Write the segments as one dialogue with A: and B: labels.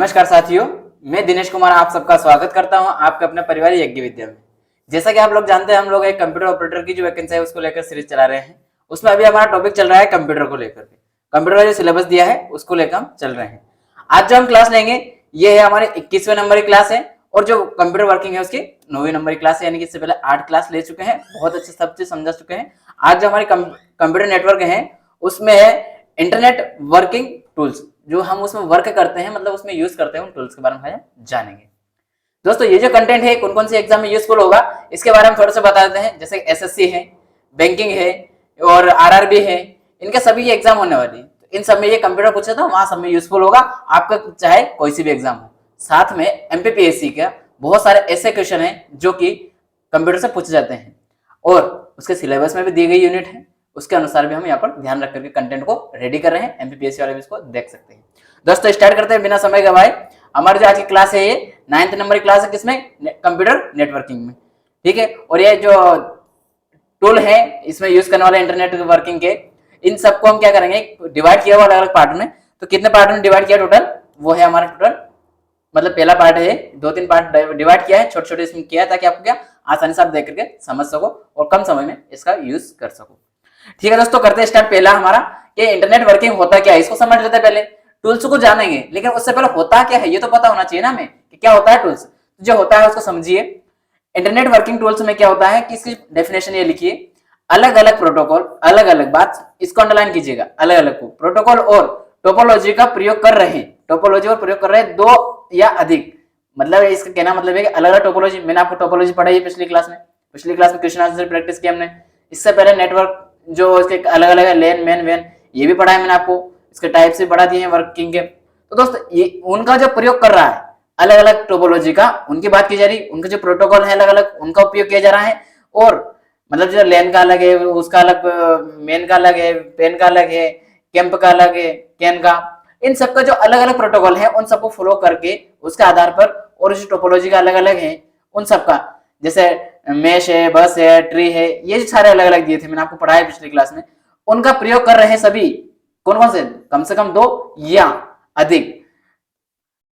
A: नमस्कार साथियों, मैं दिनेश कुमार आप सबका स्वागत करता हूं आपके अपने परिवार यज्ञ विद्या में। जैसा कि आप लोग जानते हैं, हम लोग एक कंप्यूटर ऑपरेटर की जो वैकेंसी है उसको लेकर सीरीज चला रहे हैं। उसमें अभी हमारा टॉपिक चल रहा है कंप्यूटर को लेकर के। कंप्यूटर का जो सिलेबस दिया है उसको लेकर हम चल रहे हैं। आज जो हम क्लास लेंगे ये है हमारे 21वें नंबर की क्लास है, और जो कंप्यूटर वर्किंग है उसकी 9वीं नंबर की क्लास है, यानी कि इससे पहले 8 क्लास ले चुके हैं, बहुत अच्छे सब चीज समझा चुके हैं। आज जो हमारी कंप्यूटर नेटवर्क है उसमें है इंटरनेट वर्किंग टूल्स, जो हम उसमें वर्क करते हैं, मतलब उसमें यूज करते हैं, उन टूल्स के बारे में जानेंगे। दोस्तों, ये जो कंटेंट है कौन कौन से एग्जाम में यूजफुल होगा इसके बारे में थोड़ा सा बता देते हैं। जैसे एसएससी है, बैंकिंग है और आरआरबी है, इनके सभी ये एग्जाम होने वाली है। तो इन सब में ये कंप्यूटर पूछे तो वहां सब में यूजफुल होगा आपका, चाहे कोई सी भी एग्जाम हो। साथ में एमपीपीएससी का बहुत सारे ऐसे क्वेश्चन है जो कि कंप्यूटर से पूछे जाते हैं, और उसके सिलेबस में भी दी गई यूनिट है, उसके अनुसार भी हम यहाँ पर ध्यान रख करके कंटेंट को रेडी कर रहे हैं। एमपीपीएससी वाले भी इसको देख सकते हैं। दोस्तों, स्टार्ट करते हैं बिना समय गवाए। हमारी जो आज की क्लास है ये 9th नंबर की क्लास है, किसमें? कंप्यूटर नेटवर्किंग में। ठीक है, और ये जो टूल है इसमें यूज करने वाले इंटरनेट वर्किंग के, इन सबको हम क्या करेंगे, डिवाइड किया हुआ अलग अलग पार्ट में। तो कितने पार्ट में डिवाइड किया टोटल? वो है हमारा टोटल, मतलब पहला पार्ट है, 2-3 पार्ट डिवाइड किया है, छोटे छोटे इसमें किया है, ताकि आपको क्या आसानी से आप देख करके समझ सको और कम समय में इसका यूज कर सको। ठीक है दोस्तों, करते हैं स्टार्ट। पहला हमारा कि इंटरनेट वर्किंग होता क्या है, इसको समझ लेते हैं। पहले टूल्स को जानेंगे, लेकिन उससे पहले होता क्या है ये तो पता होना चाहिए ना हमें कि क्या होता है टूल्स। जो होता है उसको समझिए। इंटरनेट वर्किंग टूल्स में क्या होता है कि इसकी डेफिनेशन ये लिखिए, अलग अलग प्रोटोकॉल, अलग अलग बात, इसको अंडरलाइन कीजिएगा, अलग अलग को प्रोटोकॉल और टोपोलॉजी का प्रयोग कर रहे हैं, टोपोलॉजी और प्रयोग कर रहे हैं, 2 या अधिक, मतलब इसका कहना मतलब है कि अलग अलग टोपोलॉजी। मैंने आपको टोपोलॉजी पढ़ाई है पिछली क्लास में क्वेश्चन आंसर प्रैक्टिस किया हमने। इससे पहले नेटवर्क जो इसके अलग अलग है, लेन मैन वैन, ये भी पढ़ा है मैंने आपको, इसके टाइप से बढ़ा दिए हैं वर्किंग के। तो दोस्तों, ये उनका जो प्रयोग कर रहा है अलग अलग टोपोलॉजी का, उनकी बात की जा रही, उनका जो प्रोटोकॉल है अलग अलग, उनका उपयोग किया जा रहा है। और मतलब जो लेन का अलग है, उसका अलग, मेन का अलग है, पेन का अलग है, कैंप का अलग है, कैन का, इन सबका जो अलग अलग प्रोटोकॉल है उन सबको फॉलो करके उसके आधार पर, और जो टोपोलॉजी का अलग अलग है उन सबका, जैसे मैश है, बस है, ट्री है, ये सारे अलग अलग दिए थे, मैंने आपको पढ़ाया पिछली क्लास में। उनका प्रयोग कर रहे हैं सभी, कौन कौन से कम 2 या अधिक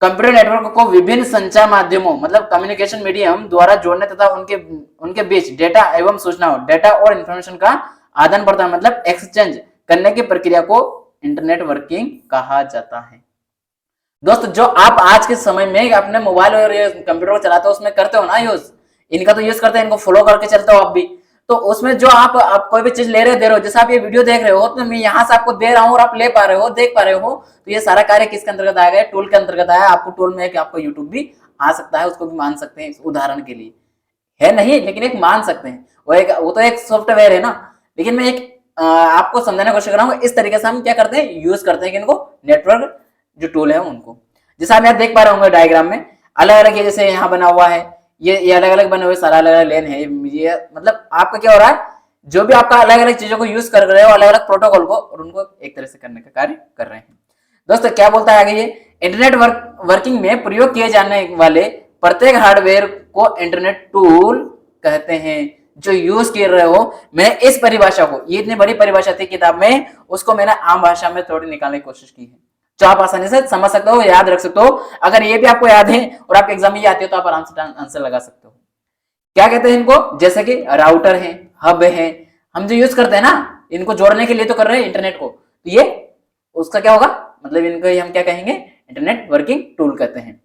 A: कंप्यूटर नेटवर्क को विभिन्न संचार माध्यमों, मतलब कम्युनिकेशन मीडियम द्वारा जोड़ने तथा उनके बीच डेटा एवं सूचनाओं, डेटा और इंफॉर्मेशन का आदान प्रदान, मतलब एक्सचेंज करने की प्रक्रिया को इंटरनेट वर्किंग कहा जाता है। दोस्तों, जो आप आज के समय में अपने मोबाइल और कंप्यूटर को चलाते हो उसमें करते हो ना यूज, इनका तो यूज करते हैं, इनको फॉलो करके चलते हो आप भी। तो उसमें जो आप कोई भी चीज ले रहे हो, दे रहे हो, जैसे आप ये वीडियो देख रहे हो तो मैं यहाँ से आपको दे रहा हूँ और आप ले पा रहे हो, देख पा रहे हो, तो ये सारा कार्य किसके अंतर्गत आएगा? टूल के अंतर्गत आया। आपको टूल में है कि आपको यूट्यूब भी आ सकता है, उसको भी मान सकते हैं, उदाहरण के लिए है नहीं, लेकिन एक मान सकते हैं। वो तो एक सॉफ्टवेयर है ना, लेकिन मैं एक आपको समझाने की कोशिश कर रहा हूँ। इस तरीके से हम क्या करते हैं, यूज करते हैं कि इनको नेटवर्क जो टूल है उनको, जैसे आप यहाँ देख पा रहे होंगे डायग्राम में अलग अलग, जैसे यहाँ बना हुआ है, ये अलग अलग बने हुए, सारा अलग अलग लेन है। ये मतलब आपका क्या हो रहा है, जो भी आपका अलग अलग चीजों को यूज कर रहे हो, अलग अलग प्रोटोकॉल को, और उनको एक तरह से करने का कार्य कर रहे हैं। दोस्तों, क्या बोलता है आगे ये, इंटरनेट वर्किंग में प्रयोग किए जाने वाले प्रत्येक हार्डवेयर को इंटरनेट टूल कहते हैं जो यूज कर रहे हो। मैंने इस परिभाषा को, ये इतनी बड़ी परिभाषा थी किताब में, उसको मैंने आम भाषा में थोड़ी निकालने की कोशिश की है, जो आप आसानी से समझ सकते हो, याद रख सकते हो। अगर ये भी आपको याद है और आपके एग्जाम में ये आती है तो आप आराम से आंसर लगा सकते हो। क्या कहते हैं इनको? जैसे कि राउटर है, हब है, हम जो यूज करते हैं ना, इनको जोड़ने के लिए तो कर रहे हैं इंटरनेट को, तो ये उसका क्या होगा, मतलब इनको हम क्या कहेंगे, इंटरनेट वर्किंग टूल कहते हैं।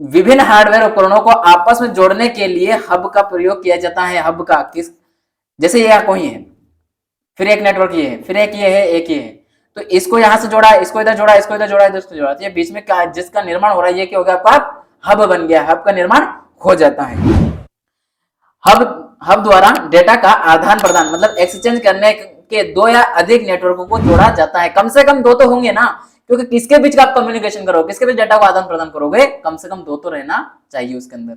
A: विभिन्न हार्डवेयर उपकरणों को आपस में जोड़ने के लिए हब का प्रयोग किया जाता है। हब का किस, जैसे ये कोई है, फिर एक नेटवर्क ये है, फिर एक ये है, एक ये है, तो इसको यहां से जोड़ा, इसको इधर जोड़ा, इसको इधर जोड़ा, इसको जोड़ा, तो ये बीच में जिसका निर्माण हो रहा है ये क्या हो गया, आपका हब बन गया, हब का निर्माण हो जाता है। हब द्वारा डेटा का आदान प्रदान, मतलब एक्सचेंज करने के 2 या अधिक नेटवर्कों को जोड़ा जाता है। कम से कम 2 तो होंगे ना, क्योंकि किसके बीच का आप कम्युनिकेशन करोगे, किसके बीच डेटा को आदान प्रदान करोगे, कम से कम 2 तो रहना चाहिए उसके अंदर।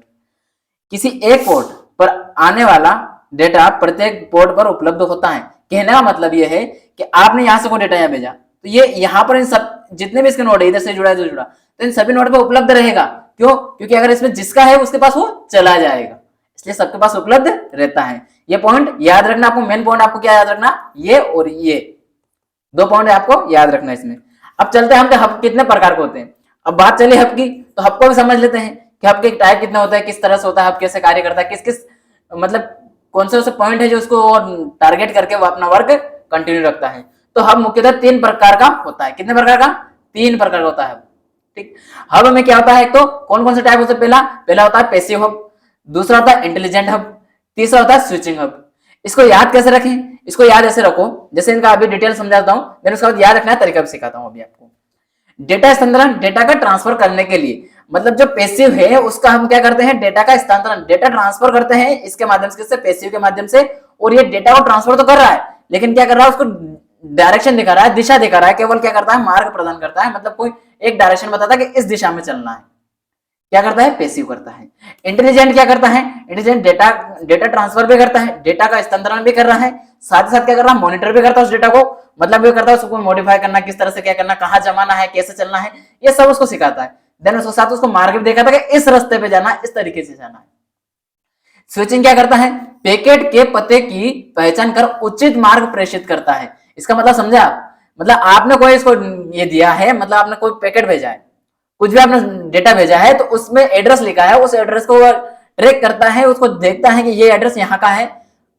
A: किसी एक पोर्ट पर आने वाला डेटा प्रत्येक पोर्ट पर उपलब्ध होता है। कहने का मतलब यह है कि आपने यहां से कोई डेटा यहाँ भेजा, तो ये यहाँ पर इन सब जितने भी इसके नोड है, इधर से जुड़ा, इधर जुड़ा, तो इन सभी नोड पर उपलब्ध रहेगा। क्यों? क्योंकि अगर इसमें जिसका है उसके पास वो चला जाएगा, इसलिए सबके पास उपलब्ध रहता है। ये पॉइंट याद रखना आपको, मेन पॉइंट आपको क्या याद रखना, ये और ये 2 पॉइंट आपको याद रखना इसमें। अब चलते हैं हम, हब कितने प्रकार के होते हैं। अब बात चली हब की, तो हब को भी समझ लेते हैं कि हब के टाइप कितना होता है, किस तरह से होता है, हब कैसे कार्य करता है, किस किस मतलब कौन से पॉइंट है जो उसको टारगेट करके वो अपना वर्क कंटिन्यू रखता है। तो हब मुख्यतः 3 प्रकार का होता है। कितने प्रकार का? 3 प्रकार का होता है। ठीक, हब में क्या होता है, एक तो कौन कौन से टाइप होता है? पहला होता है पैसिव हब, दूसरा होता है इंटेलिजेंट हब, तीसरा होता है स्विचिंग हब। इसको याद कैसे रखें? इसको याद ऐसे रखो, जैसे इनका अभी डिटेल समझाता हूं, देन उसके बाद याद रखना तरीका भी सिखाता हूं अभी आपको। डेटा स्थानांतरण, डेटा का ट्रांसफर करने के लिए, मतलब जो पैसिव है उसका हम क्या करते हैं, डेटा का स्थानांतरण, डेटा ट्रांसफर करते हैं इसके माध्यम से, पैसिव के माध्यम से। और ये डेटा को ट्रांसफर तो कर रहा है, लेकिन क्या कर रहा है, उसको डायरेक्शन दिखा रहा है, दिशा दिखा रहा है, केवल क्या करता है, मार्ग प्रदान करता है, मतलब कोई एक डायरेक्शन बताता है कि इस दिशा में चलना है। क्या करता है? पैसिव करता है। इंटेलिजेंट क्या करता है? इंटेलिजेंट डेटा ट्रांसफर भी करता है, डेटा का स्थानांतरण भी कर रहा है, साथ ही साथ क्या कर रहा है, मॉनिटर भी करता है उस डेटा को, मतलब ये करता है उसको मॉडिफाई करना, किस तरह से क्या करना, कहां जमाना है, कैसे चलना है, ये सब उसको सिखाता है। देन उसके साथ उसको मार्ग भी दिखाता है कि इस रास्ते पे जाना है, इस तरीके से जाना है। स्विचिंग क्या करता है? पैकेट के पते की पहचान कर उचित मार्ग प्रेषित करता है। इसका मतलब समझे आप? मतलब आपने कोई इसको ये दिया है, मतलब आपने कोई पैकेट भेजा है, कुछ भी आपने डेटा भेजा है, तो उसमें एड्रेस लिखा है, उस एड्रेस को ट्रैक करता है, उसको देखता है कि ये एड्रेस यहाँ का है,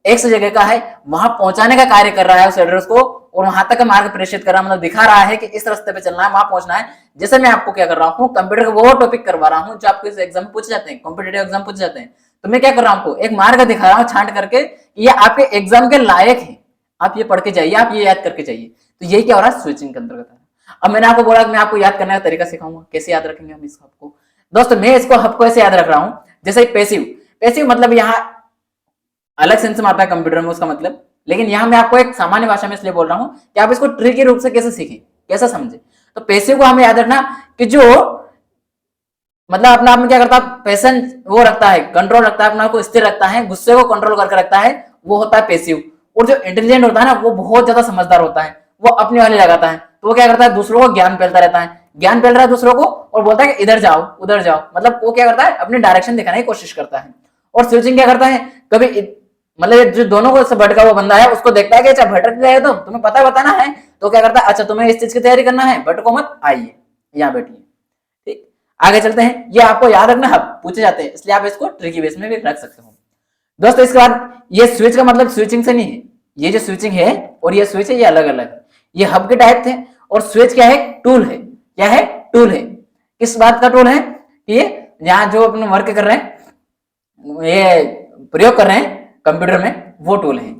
A: एक्स जगह का है, वहां पहुंचाने का कार्य कर रहा है उस एड्रेस को, और वहां तक मार्ग प्रेषित कर रहा है, मतलब दिखा रहा है कि इस रास्ते पे चलना है, वहां पहुंचना है। जैसे मैं आपको क्या कर रहा हूँ, कंप्यूटर का वो टॉपिक करवा रहा हूँ जो आपको इस एग्जाम में पूछे जाते हैं, कॉम्पिटेटिव एग्जाम पूछे जाते हैं, तो मैं क्या कर रहा हूँ, आपको एक मार्ग दिखा रहा हूँ छांट करके, ये आपके एग्जाम के लायक है, आप ये पढ़ के जाइए, आप ये याद करके जाइए। तो यही क्या हो रहा है, स्विचिंग के अंतर्गत है। अब मैंने आपको बोला कि मैं आपको याद करने का तरीका सिखाऊंगा, कैसे याद रखेंगे हम इस हब को। दोस्तों मैं इसको हब को ऐसे याद रख रहा हूं, जैसे पैसिव, पैसिव मतलब यहाँ अलग सेंस में आता है कंप्यूटर में उसका मतलब, लेकिन यहाँ मैं आपको एक सामान्य भाषा में इसलिए बोल रहा हूं कि आप इसको ट्रिकी रूप से कैसे सीखें, कैसे समझे। तो पैसिव को हमें याद रखना कि जो मतलब अपना आप में क्या करता है, पेशेंस वो रखता है, कंट्रोल रखता है, अपना को स्थिर रखता है, गुस्से को कंट्रोल करके रखता है, वो होता है पैसिव। और जो इंटेलिजेंट होता है ना, वो बहुत ज्यादा समझदार होता है, वो अपने वाले लगाता है, तो वो क्या करता है, दूसरों को ज्ञान फैलता रहता है, ज्ञान फैल रहा है दूसरों को, और बोलता है कि इधर जाओ उधर जाओ, मतलब वो क्या करता है, अपनी डायरेक्शन दिखाने की कोशिश करता है। और स्विचिंग क्या करता है, कभी मतलब जो दोनों को से भटका हुआ बंदा है उसको देखता है कि अच्छा भटक गए हो तुम्हें पता बताना है, तो क्या करता है, अच्छा तुम्हें इस चीज की तैयारी करना है, भटको मत, आइए यहाँ बैठिए। ठीक, आगे चलते हैं। ये आपको याद रखना, हब पूछे जाते हैं, इसलिए आप इसको ट्रिकी बेस में भी रख सकते हो। दोस्तों इसके बाद ये स्विच का मतलब स्विचिंग से नहीं है, ये जो स्विचिंग है और ये स्विच है ये अलग अलग है। ये हब के टाइप थे, और स्विच क्या है, टूल है। क्या है? टूल है। किस बात का टूल है? ये यहाँ जो अपने वर्क कर रहे हैं, ये प्रयोग कर रहे हैं कंप्यूटर में, वो टूल है।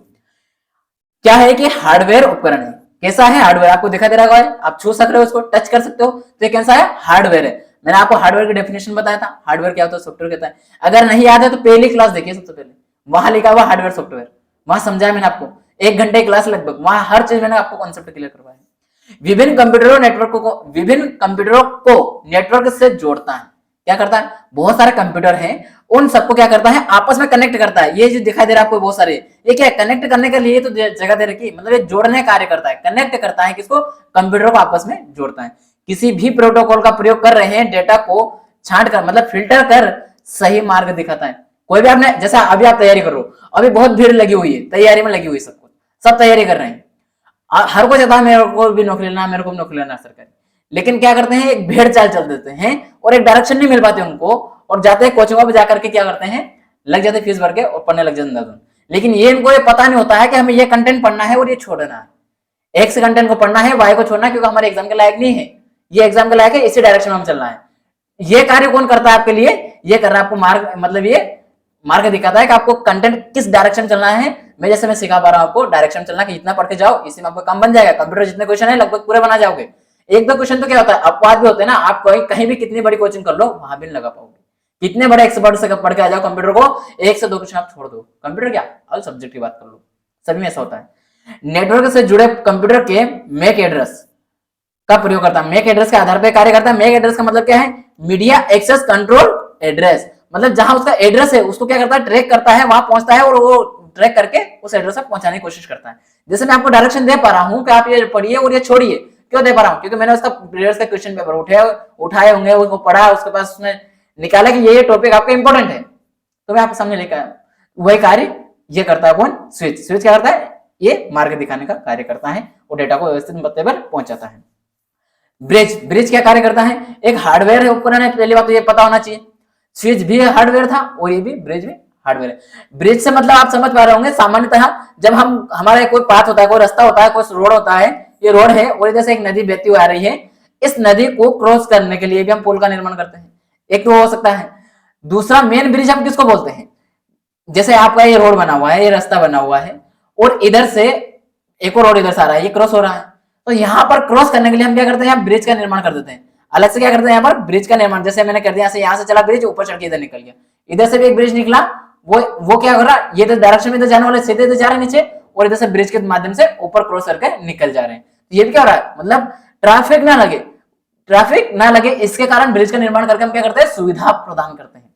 A: क्या है कि हार्डवेयर उपकरण है। कैसा है? हार्डवेयर। आपको दिखा दे रहा है, आप छू सक रहे हो, उसको टच कर सकते हो, तो ये कैसा है, हार्डवेयर है। मैंने आपको हार्डवेयर की डेफिनेशन बताया था, हार्डवेयर क्या होता है, सॉफ्टवेयर कहता है। अगर नहीं याद है तो पहली क्लास देखिए, सबसे पहले वहां लिखा हुआ हार्डवेयर सॉफ्टवेयर, वहां समझाया मैंने आपको 1 घंटे की क्लास लगभग, वहां हर चीज मैंने आपको कॉन्सेप्ट क्लियर करवाया। विभिन्न कंप्यूटरों को नेटवर्क से जोड़ता है। क्या करता है, बहुत सारे कंप्यूटर हैं, उन सबको क्या करता है, आपस में कनेक्ट करता है। ये जो दिखाई दे रहा है आपको बहुत सारे, ये क्या है, कनेक्ट करने के लिए तो जगह दे रखी, मतलब ये जोड़ने कार्य करता है, कनेक्ट करता है, किसको, कंप्यूटर को आपस में जोड़ता है। किसी भी प्रोटोकॉल का प्रयोग कर रहे हैं, डेटा को छांट कर मतलब फिल्टर कर सही मार्ग दिखाता है। कोई भी आपने, जैसा अभी आप तैयारी कर रहे हो, अभी बहुत भीड़ लगी हुई है, तैयारी में लगी हुई सब कुछ, सब तैयारी कर रहे हैं, हर कोई चाहता है मेरे को भी नौकरी लेना, मेरे को भी नौकरी लेना सरकारी, लेकिन क्या करते हैं, एक भेड़ चाल चल देते हैं और एक डायरेक्शन नहीं मिल पाती उनको, और जाते हैं कोचिंगों पे जाकर के क्या करते हैं, लग जाते फीस भर के और पढ़ने लग जाते हैं। लेकिन ये इनको ये पता नहीं होता है कि हमें ये कंटेंट पढ़ना है और ये छोड़ना है। एक्स कंटेंट को पढ़ना है, वाई को छोड़ना है, क्योंकि हमारे एग्जाम के लायक नहीं है, ये एग्जाम के लायक है, इसी डायरेक्शन में हम चलना है। ये कार्य कौन करता है आपके लिए, ये कर रहा है आपको मार्ग, मतलब ये मार्ग दिखाता है कि आपको कंटेंट किस डायरेक्शन चलना है। मैं जैसे मैं सिखा पा रहा हूं आपको डायरेक्शन चलना, कि जितना पढ़ के जाओ इसी में आपका काम बन जाएगा। कंप्यूटर जितने क्वेश्चन है लगभग पूरे बना जाओगे। एक दो क्वेश्चन तो क्या होता है, अपवाद भी होते हैं ना, आप कहीं भी कितनी बड़ी कोचिंग कर लो वहां भी नहीं लगा पाओगे। कितने बड़े एक्सपर्ट से पढ़ के आ जाओ कंप्यूटर को, 1 से 2 क्वेश्चन आप छोड़ दो। कंप्यूटर क्या, ऑल सब्जेक्ट की बात कर लो, सभी में ऐसा होता है। नेटवर्क से जुड़े कंप्यूटर के मैक एड्रेस का प्रयोग करता है, मैक एड्रेस के आधार पर कार्य करता है। मैक एड्रेस का मतलब क्या है, मीडिया एक्सेस कंट्रोल एड्रेस, मतलब जहां उसका एड्रेस है उसको क्या करता है, ट्रैक करता है, वहां पहुंचता है और वो ट्रैक करके उस एड्रेस तक पहुंचाने की कोशिश करता है। जैसे मैं आपको डायरेक्शन दे पा रहा हूं कि आप ये पढ़िए और ये छोड़िए, क्यों दे पा रहा हूं, क्योंकि मैंने उसका प्रीवियस का क्वेश्चन पेपर उठाए होंगे, उसको पढ़ा, उसके पास उसने निकाला कि ये टॉपिक आपका इंपॉर्टेंट है, तो मैं आपके सामने लेकर आया। वही कार्य ये करता है कौन, स्विच। स्विच क्या करता है, ये मार्ग दिखाने का कार्य करता है और डेटा को व्यवस्थित पते पर पहुंचाता है। ब्रिज ब्रिज क्या कार्य करता है? एक हार्डवेयर उपकरण है, पहली बात तो ये पता होना चाहिए। स्विच भी हार्डवेयर था और ये भी ब्रिज भी हार्डवेयर है। ब्रिज से मतलब आप समझ पा रहे होंगे, सामान्यतः जब हम हमारा कोई पाथ होता है, कोई रास्ता होता है, कोई रोड होता है, ये रोड है और इधर से एक नदी बहती हुई आ रही है, इस नदी को क्रॉस करने के लिए भी हम पुल का निर्माण करते हैं। एक तो हो सकता है। दूसरा मेन ब्रिज हम किसको बोलते हैं? जैसे आपका ये रोड बना हुआ है, ये रास्ता बना हुआ है और इधर से एक और रोड इधर से आ रहा है, ये क्रॉस हो रहा है, तो यहाँ पर क्रॉस करने के लिए हम क्या करते हैं? यहाँ ब्रिज का निर्माण कर देते हैं। अलग से क्या करते हैं? यहाँ पर ब्रिज का निर्माण, जैसे मैंने कर दिया, यहाँ से चला ब्रिज, ऊपर चढ़ के इधर निकल गया, इधर से भी एक ब्रिज निकला, वो क्या कर रहा है? ये डायरेक्शन में इधर जाने वाले सीधे इधर जा रहे हैं नीचे, और इधर से ब्रिज के माध्यम से ऊपर क्रॉस करके निकल जा रहे हैं। ये भी क्या हो रहा है? मतलब ट्रैफिक ना लगे, इसके कारण ब्रिज का निर्माण करके हम क्या करते हैं? सुविधा प्रदान करते हैं।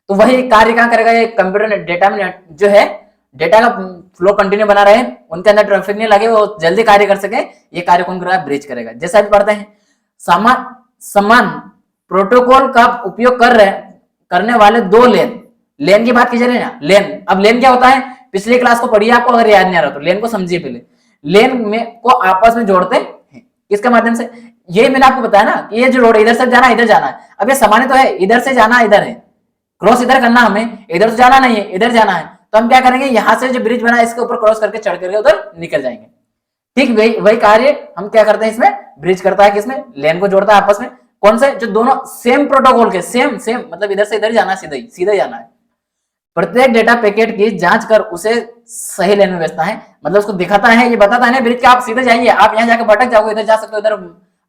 A: तो वही कार्य कहां करेगा? ये कंप्यूटर डेटा में जो है, डेटा का फ्लो कंटिन्यू बना रहे, उनके अंदर ट्रैफिक नहीं लगे, वो जल्दी कार्य कर सके, ये कार्य कौन करेगा? ब्रिज करेगा। जैसा भी पढ़ते हैं, समान प्रोटोकॉल का उपयोग करने वाले दो लेन की बात की जा रही है ना, लेन। अब लेन क्या होता है? पिछली क्लास को पढ़िए, आपको अगर याद नहीं आ रहा तो लेन को समझिए पहले। लेन में को आपस में जोड़ते हैं किसके माध्यम से? ये मैंने आपको बताया ना कि ये जो रोड इधर से जाना है, इधर जाना है। अब ये सामान्य तो है, इधर से जाना इधर है, क्रॉस इधर करना, हमें इधर से जाना नहीं है, इधर जाना है, तो हम क्या करेंगे? यहां से जो ब्रिज बना है इसके ऊपर क्रॉस करके चढ़ करके उधर निकल जाएंगे। ठीक वही कार्य हम क्या करते हैं? इसमें ब्रिज करता है। किसमें? लेन को जोड़ता है आपस में। कौन से? जो दोनों सेम प्रोटोकॉल के, सेम मतलब इधर से इधर जाना, सीधा जाना है। प्रत्येक डेटा पैकेट की जांच कर उसे सही लेन में भेजता है, मतलब उसको दिखाता है, ये बताता है ना ब्रिज के आप सीधे जाइए, आप यहाँ जाकर भटक जाओगे, इधर जा सकते हो, इधर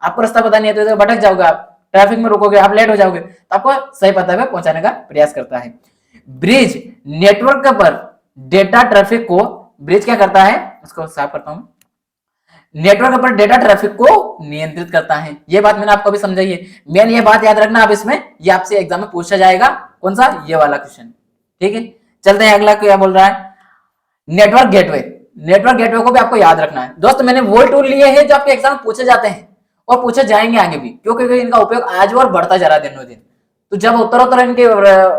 A: आपको रास्ता पता नहीं है तो इधर भटक जाओगे, आप ट्रैफिक में रुकोगे, आप लेट हो जाओगे, तो आपको सही पता है पहुंचाने का प्रयास करता है। ब्रिज नेटवर्क पर डेटा ट्रैफिक को, ब्रिज क्या करता है? उसको साफ करता हूं, नेटवर्क पर डेटा ट्रैफिक को नियंत्रित करता है। ये बात मैंने आपको भी समझाई है। मेन ये बात याद रखना, अब इसमें ये आपसे एग्जाम में पूछा जाएगा। कौन सा? ये वाला क्वेश्चन। ठीक है, चलते हैं अगला। क्या बोल रहा है? नेटवर्क गेटवे को भी आपको याद रखना है। दोस्त मैंने वो टूल लिए हैं जो आपके एग्जाम में पूछे जाते हैं और पूछे जाएंगे आगे भी, क्योंकि इनका उपयोग आज और बढ़ता जा रहा है दिनों दिन। तो जब उत्तरोत्तर इनके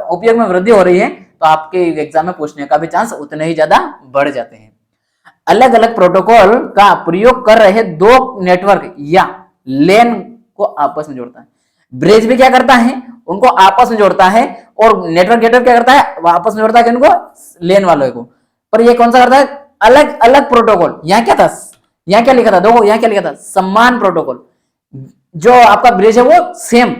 A: उपयोग में वृद्धि हो रही है तो आपके एग्जाम में पूछने का भी चांस उतने ही ज्यादा बढ़ जाते हैं। अलग अलग प्रोटोकॉल का प्रयोग कर रहे दो नेटवर्क या लेन को आपस में जोड़ता है। ब्रिज भी क्या करता है? उनको आपस में जोड़ता है, और नेटवर्क गेटवे क्या करता है? आपस में जोड़ता है उनको, लेन वालों को। पर ये कौन सा करता है? अलग अलग प्रोटोकॉल। यहाँ क्या था? यहाँ क्या लिखा था? देखो यहाँ क्या लिखा था? समान प्रोटोकॉल। जो आपका ब्रिज है वो सेम,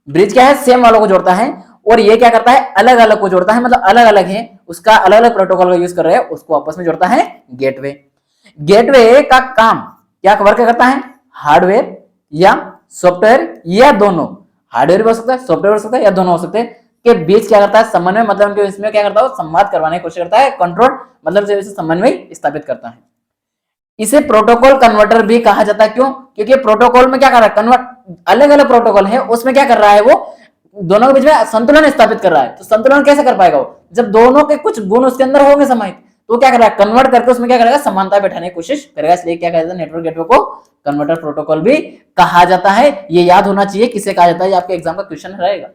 A: ब्रिज क्या है? सेम वालों को जोड़ता है, और ये क्या करता है? अलग अलग को जोड़ता है, मतलब अलग अलग है, उसका अलग अलग प्रोटोकॉल का यूज कर रहे हैं, उसको आपस में जोड़ता है गेटवे। गेटवे का काम क्या वर्क करता है? हार्डवेयर या सॉफ्टवेयर या दोनों, हार्डवेयर भी हो सकता है, सॉफ्टवेयर हो सकता है, या दोनों हो सकते हैं, के बीच क्या करता है? समन्वय, मतलब उनके इसमें क्या करता है? संवाद करवाने की कोशिश करता है। कंट्रोल मतलब समन्वय स्थापित करता है। इसे प्रोटोकॉल कन्वर्टर भी कहा जाता है। क्यों? क्योंकि प्रोटोकॉल में क्या कर रहा है? कन्वर्ट, अलग अलग प्रोटोकॉल है, उसमें क्या कर रहा है? वो दोनों के बीच में संतुलन स्थापित कर रहा है। तो संतुलन कैसे कर पाएगा वो? जब दोनों के कुछ गुण उसके अंदर होंगे समाहित, तो क्या कर रहा है? कन्वर्ट करके उसमें क्या करेगा? समानता बैठाने की कोशिश करेगा। इसलिए क्या कहता है? नेटवर्क गेटवे को कन्वर्टर प्रोटोकॉल भी कहा जाता है। ये याद होना चाहिए किसे कहा जाता है, आपके एग्जाम का क्वेश्चन रहेगा।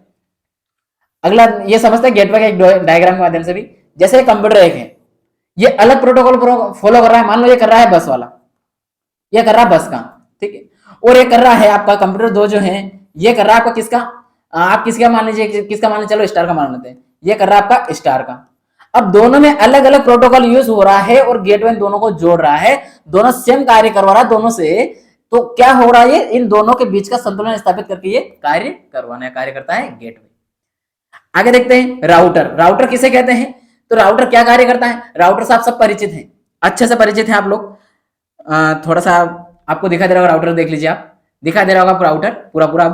A: अगला ये समझते हैं गेटवे के एक डायग्राम के माध्यम से भी। जैसे कंप्यूटर एक है, ये अलग प्रोटोकॉल फॉलो कर रहा है। मान लो ये कर रहा है बस वाला, ये कर रहा है बस का, ठीक है, और ये कर रहा है आपका कंप्यूटर दो जो है, ये कर रहा है आपका किसका? आप किसका मान लीजिए, किसका मान लीजिए, चलो स्टार का मान लेते हैं। ये कर रहा है आपका स्टार का। अब दोनों में अलग अलग प्रोटोकॉल यूज हो रहा है और गेटवे दोनों को जोड़ रहा है, दोनों सेम कार्य करवा रहा है दोनों से। तो क्या हो रहा है? इन दोनों के बीच का संतुलन स्थापित करके ये कार्य करता है गेटवे। आगे देखते हैं राउटर किसे कहते हैं? तो राउटर क्या कार्य करता है? राउटर से आप सब परिचित हैं, अच्छे से परिचित हैं आप लोग। थोड़ा सा आपको दिखाई दे रहा होगा राउटर, देख लीजिए आप, दिखाई दे रहा होगा राउटर पूरा।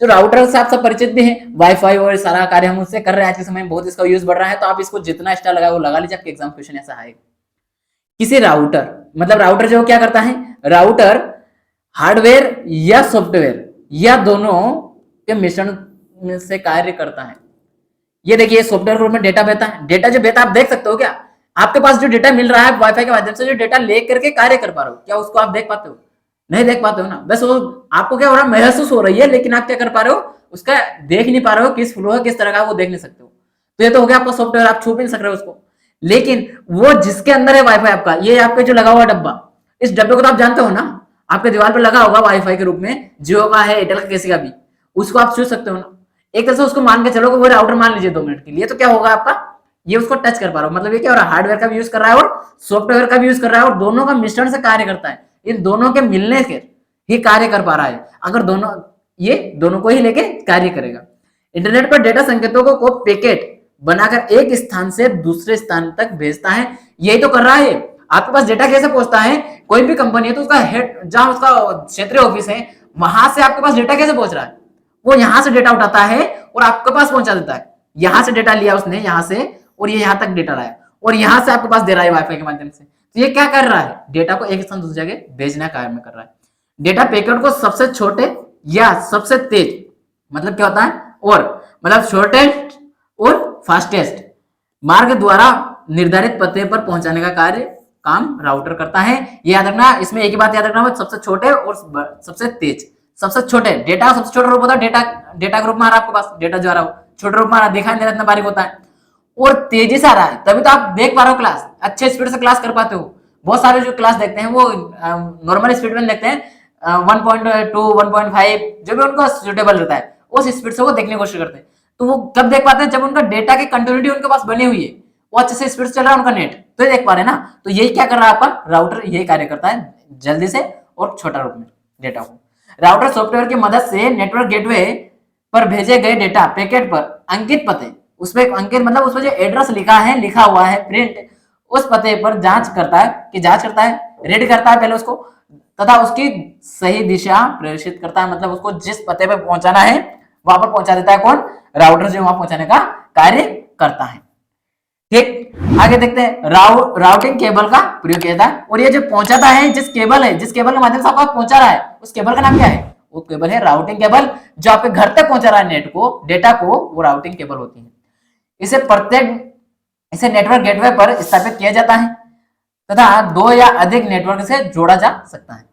A: तो राउटर से आप सब परिचित भी हैं, वाईफाई और सारा कार्य हम उससे कर रहे हैं आज के समय में, बहुत इसका यूज बढ़ रहा है। तो आप इसको जितना स्टार लगाए वो लगा लीजिए, आपके एग्जाम क्वेश्चन ऐसा आएगा। किसी राउटर मतलब राउटर जो क्या करता है? राउटर हार्डवेयर या सॉफ्टवेयर या दोनों के मिश्रण से कार्य करता है। ये देखिए सॉफ्टवेयर रूप में डेटा बहता है, डेटा जो बहता है आप देख सकते हो क्या? आपके पास जो डेटा मिल रहा है वाईफाई के माध्यम से, जो डेटा ले करके कार्य कर पा रहे हो, क्या उसको आप देख पाते हो? नहीं देख पाते हो ना। बस वो आपको क्या हो रहा है? महसूस हो रही है, लेकिन आप क्या कर पा रहे हो? उसका देख नहीं पा रहे हो, किस फ्लो है, किस तरह का, वो देख नहीं सकते हो। तो ये तो हो गया आपका सॉफ्टवेयर, आप छू भी नहीं सक रहे हो उसको। लेकिन वो जिसके अंदर है वाईफाई आपका, ये आपके जो लगा हुआ डब्बा, इस डब्बे को तो आप जानते हो ना। आपके दीवार पे लगा होगा वाईफाई के रूप में, जियो का है, एयरटेल का, किसी का भी, उसको आप छू सकते हो ना। एक तरह से उसको मान के चलो कि वो राउटर मान लीजिए 2 मिनट के लिए, तो क्या होगा आपका, ये उसको टच कर पा रहा हो, मतलब ये क्या हो रहा है, हार्डवेयर का भी यूज कर रहा है और सॉफ्टवेयर का भी यूज कर रहा है, और दोनों का मिश्रण से कार्य करता है, इन दोनों के मिलने के ही कार्य कर पा रहा है। अगर दोनों, ये दोनों को ही लेके कार्य करेगा। इंटरनेट पर डेटा संकेतों को पैकेट बनाकर एक स्थान से दूसरे स्थान तक भेजता है, यही तो कर रहा है। आपके पास डेटा कैसे पहुंचता है, कोई भी कंपनी है तो उसका हेड, जहां उसका क्षेत्रीय ऑफिस है, वहां से आपके पास डेटा कैसे पहुंच रहा है, वो यहां से डेटा उठाता है और आपके पास पहुंचा देता है। यहां से डेटा लिया उसने, यहां से, और ये यहां तक डेटा लाया, और यहां से आपके पास दे रहा है वाईफाई के माध्यम से। तो ये क्या कर रहा है, डेटा को एक स्थान दूसरी जगह भेजना कार्य कर रहा है। डेटा पैकेट को सबसे छोटे या सबसे तेज, मतलब क्या होता है, और मतलब शॉर्टेस्ट और फास्टेस्ट मार्ग द्वारा निर्धारित पते पर पहुंचाने का कार्य काम राउटर करता है। ये याद रखना, इसमें एक ही बात याद रखना, सबसे छोटे और सबसे तेज। सबसे छोटे डेटा, सबसे छोटा रूप होता है डेटा, डेटा ग्रुप में आ रहा है आपके पास, डेटा जो आ रहा है छोटे रूप में आ रहा है, दिखाई नहीं इतना बारीक होता है, और तेजी से आ रहा है, तभी तो आप देख पा रहे हो क्लास, अच्छे स्पीड से क्लास कर पाते हो। बहुत सारे जो क्लास देखते हैं वो नॉर्मल स्पीड में देखते हैं, 1.2 1.5 जो भी उनको सुटेबल रहता है उस स्पीड से वो देखने की कोशिश करते हैं। तो वो कब देख पाते हैं, जब उनका डेटा की कंटिन्यूटी उनके पास बनी हुई है, वो अच्छे से स्पीड से चल रहा है उनका नेट, तो ये देख पा रहे हैं ना। तो यही क्या कर रहा है आपका राउटर, यही कार्य करता है जल्दी से और छोटा रूप में डेटा को। राउटर सॉफ्टवेयर की मदद से नेटवर्क गेटवे पर भेजे गए डेटा पैकेट पर अंकित पते, उसमें अंकित मतलब उसमें जो एड्रेस लिखा है, लिखा हुआ है प्रिंट, उस पते पर जांच करता है, रीड करता है पहले उसको, तथा उसकी सही दिशा प्रेषित करता है, मतलब उसको जिस पते पे पहुंचाना है वहां पर पहुंचा देता है कौन, राउटर जो वहां पहुंचाने का कार्य करता है। ठीक, आगे देखते हैं, राउटिंग केबल का प्रयोग किया जाता है, और ये जो पहुंचाता है, जिस केबल के माध्यम से आपको पहुंचा रहा है, उस केबल का नाम क्या है, वो केबल है राउटिंग केबल। जो आपके घर तक पहुंचा रहा है नेट को, डेटा को, वो राउटिंग केबल होती है। इसे नेटवर्क गेटवे पर स्थापित किया जाता है तथा 2 या अधिक नेटवर्क से जोड़ा जा सकता है।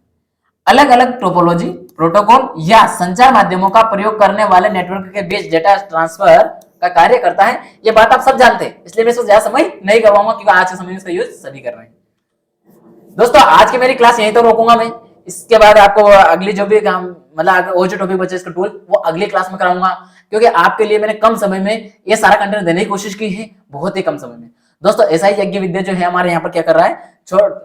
A: अलग अलग टोपोलॉजी, प्रोटोकॉल या संचार माध्यमों का प्रयोग करने वाले नेटवर्क के बीच डेटा ट्रांसफर का कार्य करता है। ये बात आप सब जानते हैं, इसलिए मैं इसको ज्यादा समय नहीं करवाऊंगा, क्योंकि आज के समय में इसका यूज सभी कर रहे हैं। दोस्तों आज की मेरी क्लास यहीं तो रोकूंगा मैं, इसके बाद आपको अगली जो भी काम, मतलब वो जो टॉपिक बचे इसका टूल, वो अगली क्लास में कराऊंगा, क्योंकि आपके लिए मैंने कम समय में ये सारा कंटेंट देने की कोशिश की है, बहुत ही कम समय में। दोस्तों ऐसा ही यज्ञ विद्या जो है हमारे यहाँ पर क्या कर रहा है,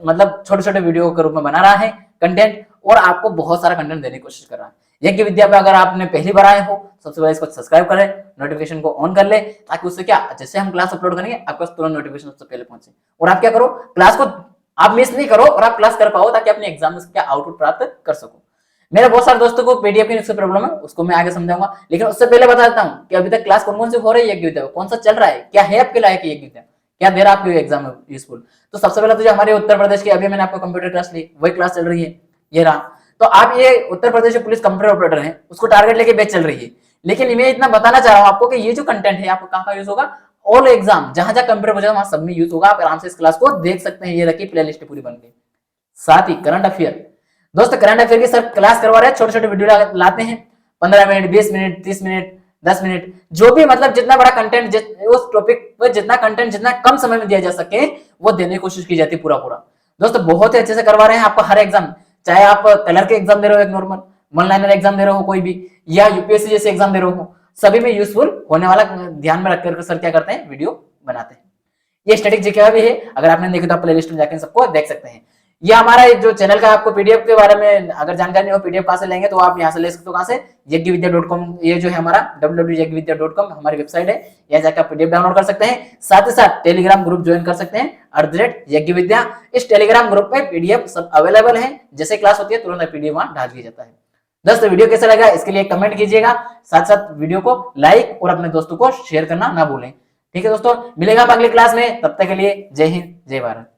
A: मतलब छोटे छोटे वीडियो के रूप में बना रहा है कंटेंट, और आपको बहुत सारा कंटेंट देने की कोशिश कर रहा है। यज्ञ विद्या पे अगर आपने पहली बार आए हो, सबसे पहले इसको सब्सक्राइब करें, नोटिफिकेशन को ऑन कर ले, ताकि उससे क्या, जैसे हम क्लास अपलोड करेंगे आपके पास तुरंत नोटिफिकेशन सबसे पहले पहुंचे। और आप क्या करो, क्लास को आप मिस नहीं करो और आप क्लास कर पाओ, ताकि अपने एग्जाम में क्या आउटपुट प्राप्त कर सको। मेरे बहुत सारे दोस्तों को पीडीएफ की प्रॉब्लम है, उसको मैं आगे समझाऊंगा, लेकिन उससे पहले बता देता हूँ कि अभी तक क्लास कौन कौन से हो रही है यज्ञ विद्या, कौन सा चल रहा है, क्या है आपके लायक यज्ञ विद्या, क्या दे रहा है आपके एग्जाम में यूजफुल। तो सबसे पहले तो जो हमारे उत्तर प्रदेश की अभी मैंने आपको कंप्यूटर क्लास ली, वही क्लास चल रही है, ये रहा। तो आप ये Uttar Pradesh police computer operator है, उसको टारगेट लेके बैच चल रही है, लेकिन मैं इतना बताना चाह रहा हूँ आपको कि ये जो कंटेंट है आपको कहाँ यूज होगा, ऑल एग्जाम, जहां जहां कंप्यूटर बचा वहां सब में यूज होगा। आप आराम से इस क्लास को देख सकते हैं, ये रखी प्ले लिस्ट पूरी बन गई। साथ ही करंट अफेयर, दोस्तों करंट अफेयर की सर क्लास करवा रहे हैं, छोटे छोटे वीडियो लाते हैं, 15 मिनट 20 मिनट 30 मिनट 10 मिनट, जो भी मतलब जितना बड़ा कंटेंट, उस टॉपिक पर जितना कंटेंट जितना कम समय में दिया जा सके वो देने की कोशिश की जाती है पूरा पूरा। दोस्तों बहुत ही अच्छे से करवा रहे हैं आपको हर एग्जाम, चाहे आप कलर के एग्जाम दे रहे हो, एक नॉर्मल वन लाइनर एग्जाम दे रहे हो कोई भी, या यूपीएससी जैसे एग्जाम दे रहे हो, सभी में यूजफुल होने वाला ध्यान में रखकर सर क्या करते हैं, वीडियो बनाते हैं। ये स्टैटिक जीके भी है, अगर आपने देखी तो आप प्लेलिस्ट में जाकर सबको देख सकते हैं। ये हमारा जो चैनल का आपको पीडीएफ के बारे में अगर जानकारी नहीं हो, पीडीएफ कहां से लेंगे, तो आप यहां से ले सकते हो, कहां से, यज्ञविद्या.com, ये जो है हमारा www.yajnavidya.com हमारी वेबसाइट है, यहां जाकर आप पीडीएफ डाउनलोड कर सकते हैं। साथ ही साथ टेलीग्राम ग्रुप ज्वाइन कर सकते हैं @यज्ञविद्या। इस टेलीग्राम ग्रुप में पीडीएफ सब अवेलेबल है, जैसे क्लास होती है तुरंत पीडीएफ वहां डाल दिया जाता है। दोस्तों वीडियो कैसा लगा इसके लिए कमेंट कीजिएगा, साथ साथ वीडियो को लाइक और अपने दोस्तों को शेयर करना ना भूलें। ठीक है दोस्तों, मिलेगा आप अगली क्लास में, तब तक के लिए जय हिंद जय भारत।